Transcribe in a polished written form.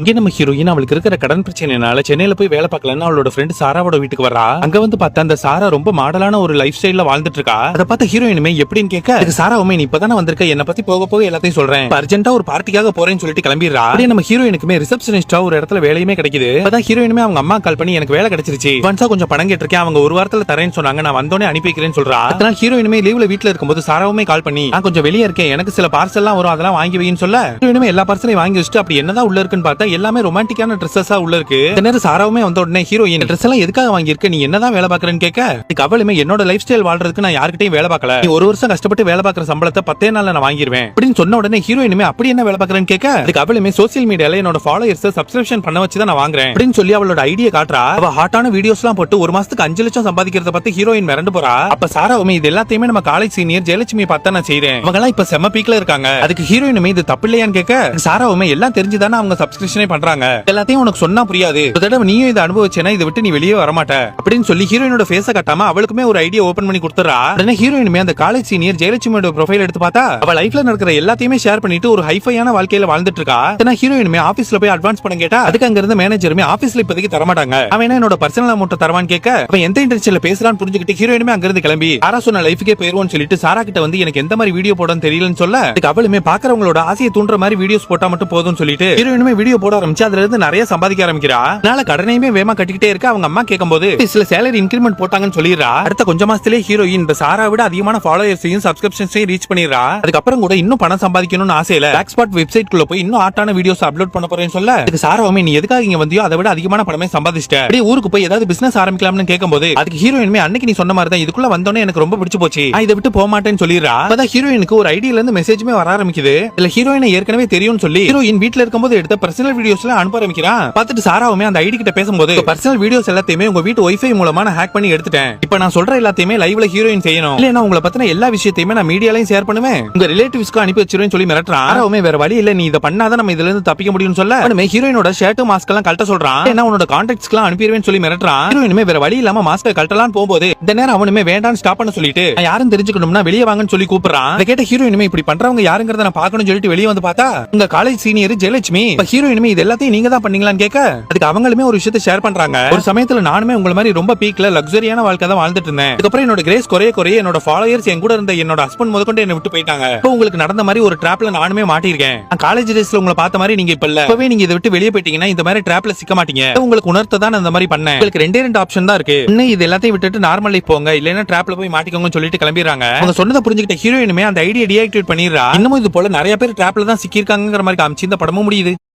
இங்க நம்ம ஹீரோயின் அவளுக்கு இருக்கிற கடன் பிரச்சனைனால சென்னையில போய் வேலை பார்க்கலன்னு அவளோட ஃப்ரெண்ட் சாராவோட வீட்டுக்கு வரா. அங்க வந்து பார்த்தா அந்த சாரா ரொம்ப மாடலான ஒரு லைஃப் ஸ்டைல்ல வாழ்ந்துட்டு இருக்கா. அதை பார்த்த ஹீரோயினுமே எப்படின்னு கேட்க, சாராவுமே நீ இப்பதானே வந்திருக்க, என்ன பத்தி போக போக எல்லாத்தையும் சொல்றேன், அர்ஜென்ட்டா ஒரு பார்ட்டிக்காக போறேன்னு சொல்லிட்டு கிளம்பிடுறா. அப்படியே நம்ம ஹீரோயினுக்குமே ரிசப்ஷனிஸ்டா ஒரு இடத்துல வேலையுமே கிடைக்குது. அப்பதான் ஹீரோயினுமே அவங்க அம்மா கால் பண்ணி எனக்கு வேலை கிடைச்சிருச்சு, அட்வான்ஸா கொஞ்சம் பணம் கேட்டிருக்கேன், அவங்க ஒரு வாரத்துல தரேன்னு சொன்னாங்க, நான் வந்தோடனே அனுப்பி வைக்கிறேன்னு சொல்றா. அதனால ஹீரோயினுமே லீவ்ல வீட்டுல இருக்கும்போது சாராவுமே கால் பண்ணி நான் கொஞ்சம் வெளியே இருக்கேன், எனக்கு சில பார்சல் எல்லாம் வரும், அதெல்லாம் வாங்கி வைன்னு சொல்ல ஹீரோயினுமே எல்லா பார்சலையும் வாங்கி வச்சுட்டு அப்படி என்னதான் உள்ள இருக்குன்னு பார்த்தா எல்லாமே ரொமான்டிக்கான ட்ரெஸ்ஸஸா உள்ள இருக்கு. இந்த நேரம் சாராவுமே வந்த உடனே ஹீரோயின் ட்ரெஸ் எல்லாம் எதுக்காக வாங்கி இருக்க, நீ என்னதான் வேலை பாக்குறேன்னு கேட்க, இதுக்கு அவளுமே என்னோட லைஃப் ஸ்டைல் வாழ்றதுக்கு நான் யார்கிட்டயும் வேலை பார்க்கல, நீ ஒரு வருஷம் கஷ்டப்பட்டு வேலை பார்க்குற சம்பளத்தை 10 நாள்ல நான் வாங்கிடுவேன் அப்படின்னு சொன்ன உடனே ஹீரோயினுமே அப்படி என்ன வேலை பார்க்கறேன்னு கேட்க, அதுக்கு அவளுமே சோசியல் மீடியால என்னோட ஃபாலோவர்ஸ் சப்ஸ்கிரிப்ஷன் பண்ண வச்சு தான் நான் வாங்குறேன் அப்படின்னு சொல்லி அவளோட ஐடியா காட்டுறா. அவ ஹாட்டான வீடியோஸ் எல்லாம் போட்டு ஒரு மாசத்துக்கு 5 லட்சம் சம்பாதிக்கிறத பத்தி ஹீரோயின் மிரண்டு போறா. அப்ப சாராவுமே இது எல்லாத்தையுமே நம்ம காலேஜ் சீனியர் ஜெயலட்சுமி பார்த்தா நான் செய்றேன், அவங்க எல்லாம் இப்ப செம்ம பீக்ல இருக்காங்க, அதுக்கு ஹீரோயினுமே இது தப்பு இல்லையான்னு கேட்க, சாராவுமே எல்லாம் தெரிஞ்சுதானே அவங்க சப்ஸ்கிரிப்ஷனே பண்றாங்க, எல்லாத்தையும் உனக்கு சொன்னா புரியாது, ஒரு தடவை நீயும் இதை அனுபவிச்சேன்னா இதை விட்டு நீ வெளியே வரமாட்ட அப்படின்னு சொல்லி ஹீரோயினோட ஃபேஸ காட்டாம அவளுக்குமே ஒரு ஐடியா ஓபன் பண்ணி கொடுத்துறா. உடனே ஹீரோயினுமே அந்த காலேஜ் சீனியர் ஜெயலட்சுமியோட ப்ரொஃபைல் எடுத்து பார்த்தா அவ லைஃப்ல நடக்கிற எல்லாத்தையுமே ஷேர் பண்ணிட்டு ஒரு ஹைஃபையான வாழ்க்கையில வாழ்ந்துட்டு இருக்கா. ஏன்னா ஹீரோயினுமே ஆபீஸ்ல போய் அட்வான்ஸ் பணம் கேட்டா அதுக்கு அங்க இருந்த மேனேஜருமே ஆபீஸ்ல இப்போதைக்கு தரமாட்டாங்க, அவன் என்னோட பர்சனல் அமௌண்ட் தரவான்னு கேட்க, அவன் எந்த இன்டென்ஷன்ல பேசுறான்னு புரிஞ்சுக்கிட்டு ஹீரோயினுமே அங்க இருந்து கிளம்பி சாரா சொன்ன லைஃப்க்கே போயிருவோம்னு சொல்லிட்டு சாரா கிட்ட வந்து எனக்கு எந்த மாதிரி வீடியோ போடன்னு தெரியலன்னு சொல்ல, அதுக்கு அவளுமே பாக்குறவங்களோட ஆசையை தூண்டுற மாதிரி வீடியோஸ் போட்டா மட்டும் போதும்னு சொல்லிட்டு ஹீரோயினுமே வீடியோ போட ஆரம்பிச்சு அதுல இருந்து நிறைய சம்பாதிக்க ஆரம்பிக்கிறா. அதனால கடனையுமே வேமா கட்டிக்கிட்டே இருக்க. அவங்க அம்மா கேட்கும்போது சில சேலரி இன்கிரிமெண்ட் போட்டாங்கன்னு சொல்லிடுறா. அடுத்த கொஞ்ச மாசத்திலே ஹீரோயின் இந்த சாரா விட அதிகமான ஃபாலோவர்ஸையும் சப்ஸ்கிரிப்ஷன்ஸையும் ரீச் பண்ணிடுறா. அதுக்கப்புறம் கூட இன்னும் பணம் சம்பாதிக்கணும்னு ஆசையில பிளாக் ஸ்பாட் வெப்சைட் குள்ள போய் இன்னும் ஆட்டான வீடியோஸ் அப்லோட் பண்ண போறேன்னு சொல்ல, அதுக்கு சாராவுமே நீ எதுக்காக இங்க வந்தியோ அதை விட அதிகமான பணமே சம்பாதிச்சிட்ட, அப்படியே ஊருக்கு போய் ஏதாவது பிசினஸ் ஆரம்பிக்கலாம்னு கேட்கும்போது அதுக்கு ஹீரோயினுமே அன்னைக்கு நீ சொன்ன மாதிரி தான் இதுக்குள்ள வந்தோன்னே எனக்கு ரொம்ப பிடிச்சு போச்சு, நான் இதை விட்டு போக மாட்டேன்னு சொல்லிடுறா. அப்பதான் ஹீரோயினுக்கு ஒரு ஐடியில இருந்து மெசேஜ்மே வர ஆரம்பிக்குது. இல்ல ஹீரோயினை ஏற்கனவே தெரியும்னு சொல்லி ஹீரோயின் வீட்டுல இருக்கும்போது எடுத்த பர்சனல் வீடியோஸ்ல அனுப்ப ஆரம்பிக்கிறா. பார்த்துட்டு சாராவுமே அந்த ஐடி கிட்ட பேசும்போது பர்சனல் வீடியோஸ் எல்லாத்தையுமே உங்க வீட்டு வைஃபை மூலமா நான் ஹேக் பண்ணி எடுத்துட்டேன், இப்போ நான் சொல்ற எல்லாத்தையுமே லைவ்ல ஹீரோயின் செய்யணும், இல்லனா உங்களை பத்தின எல்லா விஷயத்தையுமே நான் மீடியாலயும் ஷேர் பண்ணுவேன், உங்க ரிலேட்டிவ்ஸ்க்கு அனுப்பி வச்சிருவேன்னு சொல்லி மிரட்டுறான். சாராவுமே வேற வழி இல்ல, நீ இதை பண்ணாதான் நம்ம இதுல இருந்து தப்பிக்க முடியும்னு சொல்ல அவனுமே ஹீரோயினோட ஷர்ட் மாஸ்க் எல்லாம் கழட்ட சொல்றான், ஏன்னா உன்னோட கான்டாக்ட்ஸ்க்கு எல்லாம் அனுப்பிடுவேன்னு சொல்லி மிரட்டுறான். ஹீரோயினுமே வேற வழி இல்லாம மாஸ்க் கழட்டலாம்னு போகும்போது இந்த நேரம் அவனுமே வேண்டான்னு ஸ்டாப் பண்ண சொல்லிட்டு யாரும் தெரிஞ்சுக்கணும்னா வெளியே வாங்கன்னு சொல்லி கூப்பிடுறான். அதை கேட்ட ஹீரோயினுமே இப்படி பண்றவங்க யாருங்கறத நான் பார்க்கணும்னு சொல்லிட்டு வெளியே வந்து பார்த்தா உங்க காலேஜ் சீனியர் ஜெயலட்சுமி. ஹீரோயினுமே இது எல்லாத்தையும் நீங்க தான் பண்ணீங்களான்னு கேட்க, அதுக்கு அவங்களுமே ஒரு விஷயத்தை ஷேர் பண்றாங்க. ஒரு சமயத்துல நானுமே உங்கள மாதிரி ரொம்ப பீக்ல லக்ஸரியான வாழ்க்கை தான் வாழ்ந்துட்டு இருந்தேன், அதுக்கப்புறம் என்னோட கிரேஸ் குறைய என்னோட ஃபாலோவர்ஸ் என் கூட இருந்த என்னோட ஹஸ்பண்ட் முதற்கொண்டு என்ன விட்டு போயிட்டாங்க, இப்போ உங்களுக்கு நடந்த மாதிரி ஒரு ட்ராப்ல நானுமே மாட்டிருக்கேன், நான் காலேஜ் டேஸ்ல உங்களை பார்த்த மாதிரி நீங்க இப்ப இல்ல, இப்பவே நீங்க இதை விட்டு வெளியே போயிட்டீங்கன்னா இந்த மாதிரி ட்ராப்ல சிக்க மாட்டீங்க, உங்களுக்கு உணர்த்த தான் இந்த மாதிரி பண்ணேன், உங்களுக்கு ரெண்டு ஆப்ஷன் தான் இருக்கு, இன்னும் இது எல்லாத்தையும் விட்டுட்டு நார்மல் லைஃப் போங்க, இல்லைன்னா ட்ராப்ல போய் மாட்டிக்கோங்கன்னு சொல்லிட்டு கிளம்பிடுறாங்க. அவங்க சொன்னதை புரிஞ்சுக்கிட்ட ஹீரோயினுமே அந்த ஐடியா டீஆக்டிவேட் பண்ணிடுறா. இன்னமும் இது போல நிறைய பேர் ட்ராப்ல தான் சிக்கிருக்காங்கிற மாதிரி காமிச்சு இந்த படமும் முடியுது.